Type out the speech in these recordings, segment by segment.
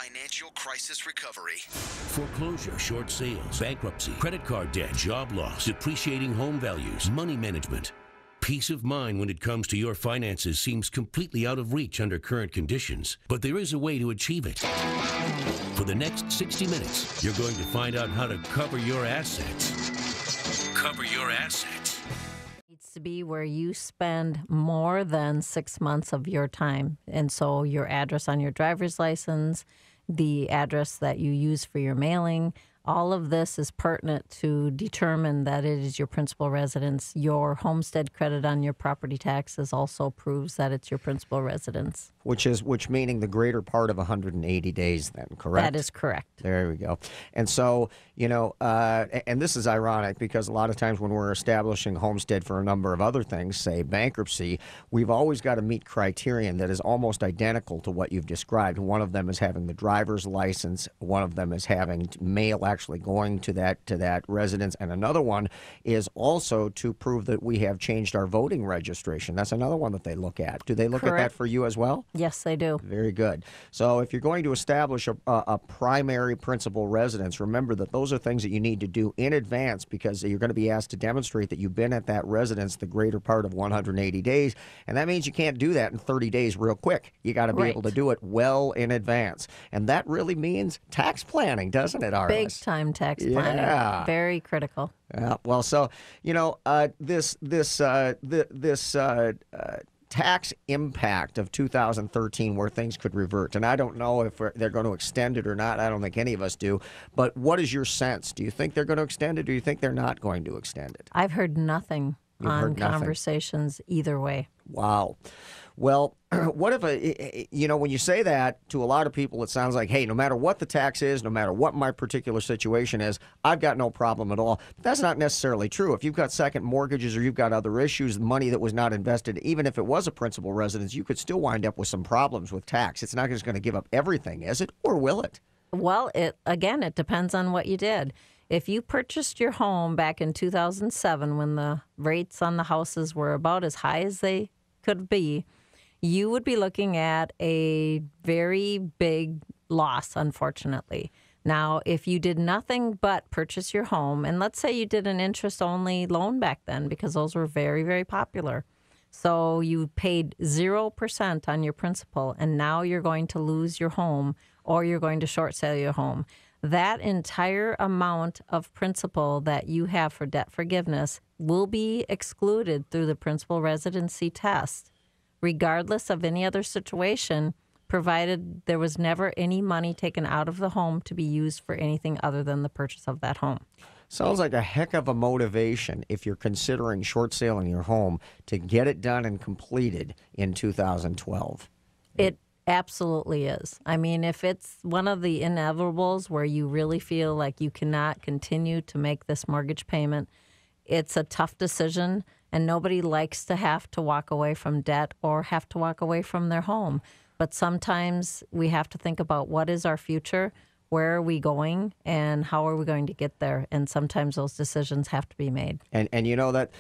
financial crisis recovery. Foreclosure, short sales, bankruptcy, credit card debt, job loss, depreciating home values, money management. Peace of mind when it comes to your finances seems completely out of reach under current conditions, but there is a way to achieve it. For the next 60 minutes, you're going to find out how to cover your assets. Cover your assets. Needs to be where you spend more than 6 months of your time. And so your address on your driver's license, the address that you use for your mailing, all of this is pertinent to determine that it is your principal residence. Your homestead credit on your property taxes also proves that it's your principal residence. Which meaning the greater part of 180 days then, correct? That is correct. There we go. And so, and this is ironic because a lot of times when we're establishing homestead for a number of other things, say bankruptcy, we've always got to meet criterion that is almost identical to what you've described. One of them is having the driver's license. One of them is having mail actually going to that residence. And another one is also to prove that we have changed our voting registration. That's another one that they look at. Do they look at that for you as well? Yes, they do. Very good. So if you're going to establish a primary principal residence, remember that those are things that you need to do in advance because you're going to be asked to demonstrate that you've been at that residence the greater part of 180 days. And that means you can't do that in 30 days real quick. You got to be able to do it well in advance. And that really means tax planning, doesn't it, Arliss? Big time tax planning. Yeah. Very critical. Yeah. Well, so, this tax impact of 2013 where things could revert. And I don't know if they're going to extend it or not. I don't think any of us do. But what is your sense? Do you think they're going to extend it or do you think they're not going to extend it? I've heard nothing on conversations either way. Wow. Well, what if, when you say that to a lot of people, it sounds like, hey, no matter what the tax is, no matter what my particular situation is, I've got no problem at all. But that's not necessarily true. If you've got second mortgages or you've got other issues, money that was not invested, even if it was a principal residence, you could still wind up with some problems with tax. It's not just going to give up everything, is it? Or will it? Well, it depends on what you did. If you purchased your home back in 2007 when the rates on the houses were about as high as they could be, you would be looking at a very big loss, unfortunately. Now, if you did nothing but purchase your home, and let's say you did an interest-only loan back then because those were very, very popular. So you paid 0% on your principal, and now you're going to lose your home or you're going to short sale your home. That entire amount of principal that you have for debt forgiveness will be excluded through the principal residency test, regardless of any other situation, provided there was never any money taken out of the home to be used for anything other than the purchase of that home. Sounds like a heck of a motivation if you're considering short selling your home to get it done and completed in 2012. It absolutely is. I mean, if it's one of the inevitables where you really feel like you cannot continue to make this mortgage payment, it's a tough decision, and nobody likes to have to walk away from debt or have to walk away from their home. But sometimes we have to think about what is our future, where are we going, and how are we going to get there? And sometimes those decisions have to be made. And you know that,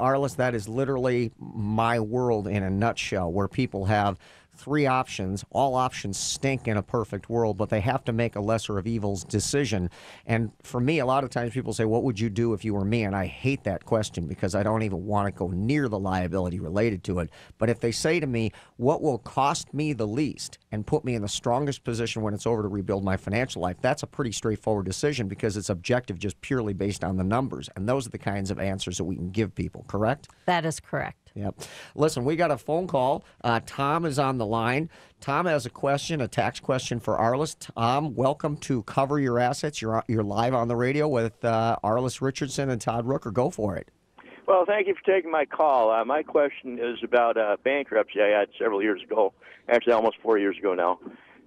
Arliss, that is literally my world in a nutshell, where people have three options. All options stink in a perfect world, but they have to make a lesser of evils decision. And for me, a lot of times people say, what would you do if you were me? And I hate that question because I don't even want to go near the liability related to it. But if they say to me, what will cost me the least and put me in the strongest position when it's over to rebuild my financial life, that's a pretty straightforward decision because it's objective just purely based on the numbers. And those are the kinds of answers that we can give people, correct? That is correct. Yep. Listen, we got a phone call. Tom is on the line. Tom has a question, a tax question for Arliss. Tom, welcome to Cover Your Assets. You're live on the radio with Arliss Richardson and Todd Rooker. Go for it. Well, thank you for taking my call. My question is about bankruptcy I had several years ago, actually almost 4 years ago now.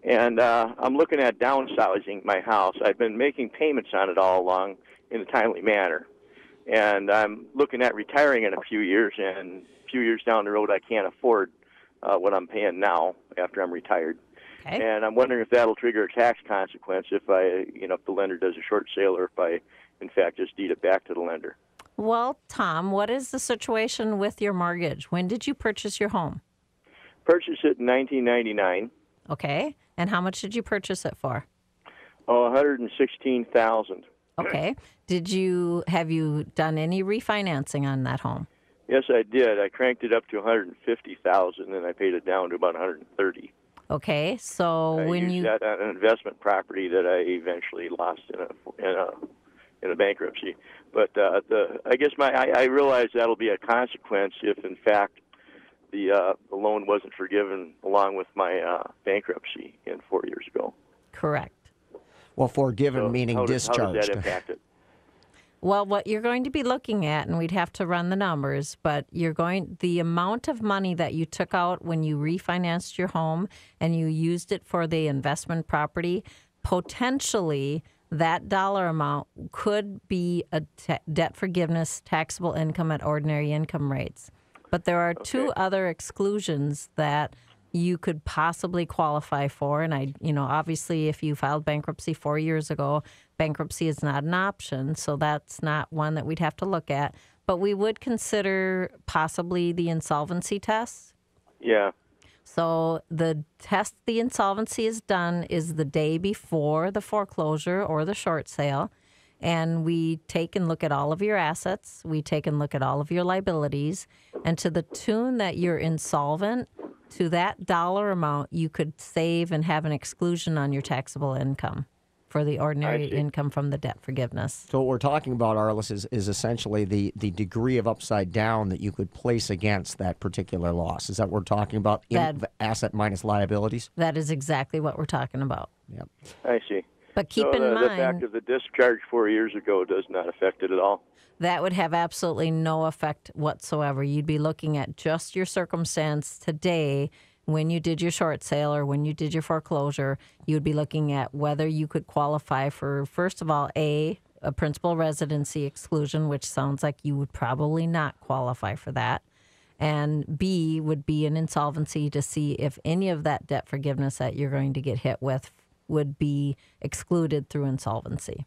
And I'm looking at downsizing my house. I've been making payments on it all along in a timely manner. And I'm looking at retiring in a few years, and a few years down the road I can't afford what I'm paying now after I'm retired. Okay. And I'm wondering if that'll trigger a tax consequence if if the lender does a short sale or if I, in fact, just deed it back to the lender. Well, Tom, what is the situation with your mortgage? When did you purchase your home? Purchased it in 1999. Okay. And how much did you purchase it for? Oh, $116,000. Okay. Have you done any refinancing on that home? Yes, I did. I cranked it up to $150,000, and I paid it down to about $130,000. Okay. So I when used you that on an investment property that I eventually lost in a bankruptcy. But I guess I realize that'll be a consequence if, in fact, the loan wasn't forgiven along with my bankruptcy 4 years ago. correct. Well, forgiven So meaning how does discharged. that impact it? Well, what you're going to be looking at, and we'd have to run the numbers, but the amount of money that you took out when you refinanced your home and you used it for the investment property, potentially that dollar amount could be a debt forgiveness taxable income at ordinary income rates. But there are two other exclusions that you could possibly qualify for. And obviously, if you filed bankruptcy 4 years ago, bankruptcy is not an option. So that's not one that we'd have to look at. But we would consider possibly the insolvency test. Yeah. So the test the insolvency is done is the day before the foreclosure or the short sale. And we take and look at all of your assets. We take and look at all of your liabilities. And to the tune that you're insolvent, to that dollar amount, you could save and have an exclusion on your taxable income for the ordinary income from the debt forgiveness. So what we're talking about, Arliss, is essentially the degree of upside down that you could place against that particular loss. Is that what we're talking about? Asset minus liabilities? That is exactly what we're talking about. Yep. I see. But keep in the mind, fact of the discharge 4 years ago does not affect it at all. that would have absolutely no effect whatsoever. You'd be looking at just your circumstance today when you did your short sale or when you did your foreclosure. You'd be looking at whether you could qualify for, first of all, a principal residency exclusion, which sounds like you would probably not qualify for that. And B would be an insolvency to see if any of that debt forgiveness that you're going to get hit with would be excluded through insolvency.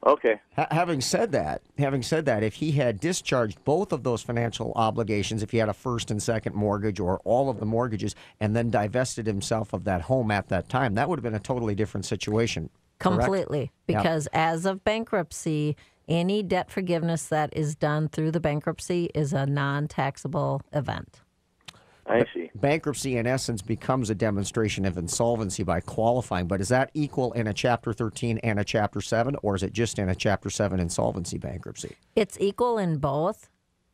Okay. Having said that, if he had discharged both of those financial obligations, if he had a first and second mortgage or all of the mortgages, and then divested himself of that home at that time, that would have been a totally different situation. Completely. Correct? Because as of bankruptcy, any debt forgiveness that is done through the bankruptcy is a non-taxable event. I see. Bankruptcy, in essence, becomes a demonstration of insolvency by qualifying. But is that equal in a Chapter 13 and a Chapter 7, or is it just in a Chapter 7 insolvency bankruptcy? It's equal in both.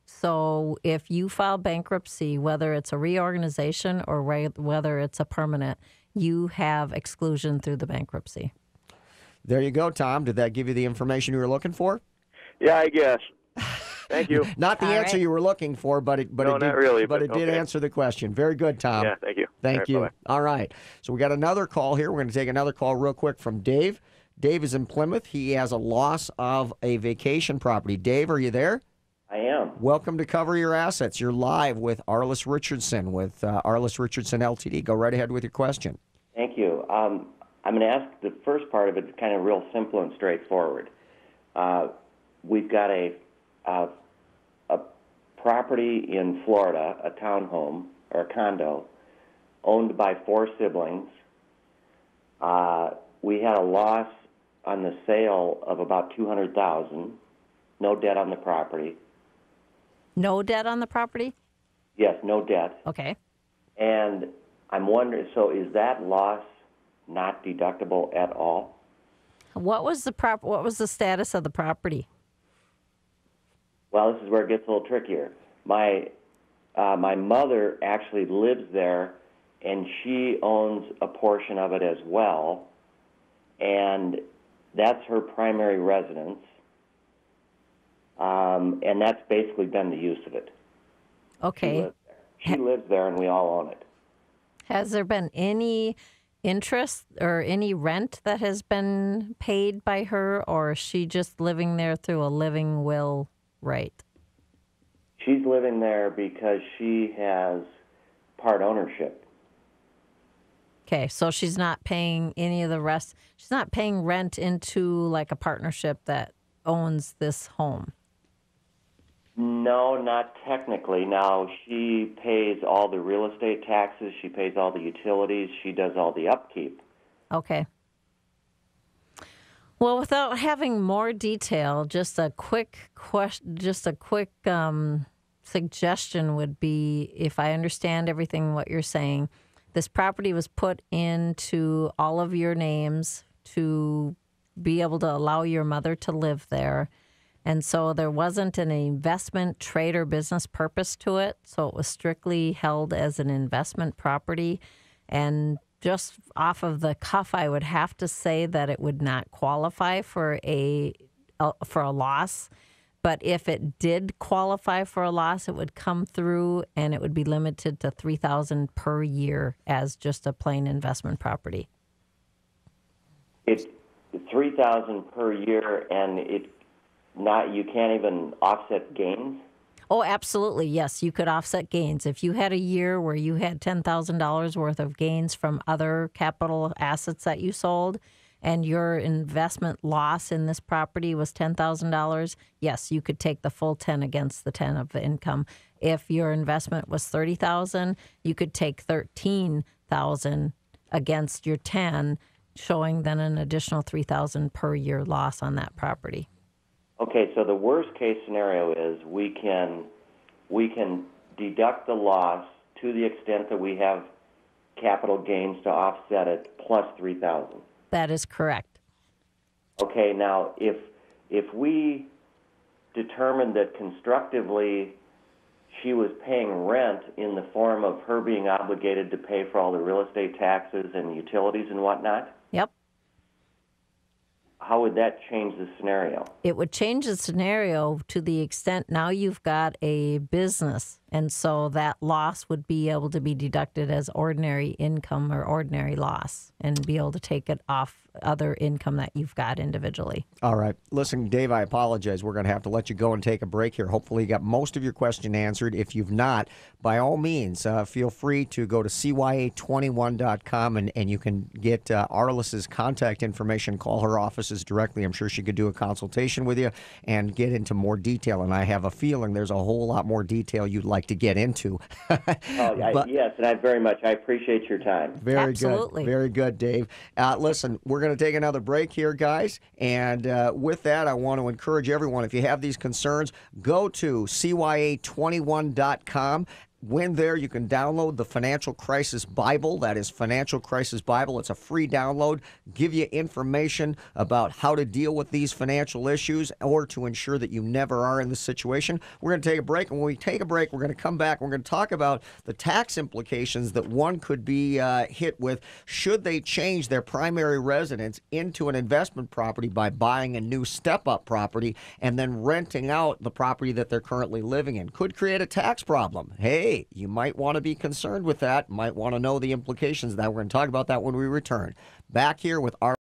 So if you file bankruptcy, whether it's a reorganization or whether it's a permanent, you have exclusion through the bankruptcy. There you go, Tom. Did that give you the information you were looking for? Yeah, I guess. Thank you. Not the All answer right. you were looking for, but it No, did, not really, but but it did okay. answer the question. Very good, Tom. Yeah, thank you. Thank All right, you. bye-bye. All right. So we got another call here. We're going to take another call real quick from Dave. Dave is in Plymouth. He has a loss of a vacation property. Dave, are you there? I am. Welcome to Cover Your Assets. You're live with Arliss Richardson with Arliss Richardson LTD. Go right ahead with your question. Thank you. I'm going to ask the first part of it kind of real simple and straightforward. We've got a property in Florida, a townhome or a condo, owned by 4 siblings. We had a loss on the sale of about $200,000. No debt on the property. No debt on the property? Yes, no debt. Okay. And I'm wondering, so is that loss not deductible at all? What was the status of the property? Well, this is where it gets a little trickier. My mother actually lives there, and she owns a portion of it as well, and that's her primary residence, and that's basically been the use of it. Okay. She lives there, and we all own it. Has there been any interest or any rent that has been paid by her, or is she just living there through a living will right? She's living there because she has part ownership. Okay, so she's not paying any of the rest. She's not paying rent into like a partnership that owns this home. No, No, not technically. Now, she pays all the real estate taxes. She pays all the utilities. She does all the upkeep. Okay. Well, without having more detail, just a quick suggestion would be, if I understand everything what you're saying, this property was put into all of your names to be able to allow your mother to live there. And so there wasn't an investment, trade, or business purpose to it. So it was strictly held as an investment property. And just off of the cuff, I would have to say that it would not qualify for a loss. But if it did qualify for a loss, it would come through and it would be limited to $3,000 per year as just a plain investment property. It's $3,000 per year, and you can't even offset gains? Oh, absolutely. Yes, you could offset gains. If you had a year where you had $10,000 worth of gains from other capital assets that you sold, and your investment loss in this property was $10,000, yes, you could take the full 10 against the 10 of the income. If your investment was $30,000, you could take $13,000 against your 10, showing then an additional $3,000 per year loss on that property. Okay, so the worst case scenario is we can deduct the loss to the extent that we have capital gains to offset it plus $3,000. That is correct. Okay, now if we determined that constructively she was paying rent in the form of her being obligated to pay for all the real estate taxes and utilities and whatnot, Yep. how would that change the scenario? It would change the scenario to the extent now you've got a business, and so that loss would be able to be deducted as ordinary income or ordinary loss and be able to take it off other income that you've got individually. All right. Listen, Dave, I apologize. We're going to have to let you go and take a break here. Hopefully you got most of your question answered. If you've not, by all means, feel free to go to CYA21.com and you can get Arliss's contact information. Call her offices directly. I'm sure she could do a consultation with you and get into more detail. And I have a feeling there's a whole lot more detail you'd like to get into. Yes, and I appreciate your time. Very Absolutely. good. Very good, Dave. Listen, we're going to take another break here, guys. And with that, I want to encourage everyone, if you have these concerns, go to CYA21.com. When there, you can download the Financial Crisis Bible. That is Financial Crisis Bible. It's a free download. Give you information about how to deal with these financial issues or to ensure that you never are in this situation. We're going to take a break. And when we take a break, we're going to come back. We're going to talk about the tax implications that one could be hit with should they change their primary residence into an investment property by buying a new step-up property and then renting out the property that they're currently living in. Could create a tax problem. Hey, you might want to be concerned with that. Might want to know the implications of that. We're going to talk about that when we return. Back here with our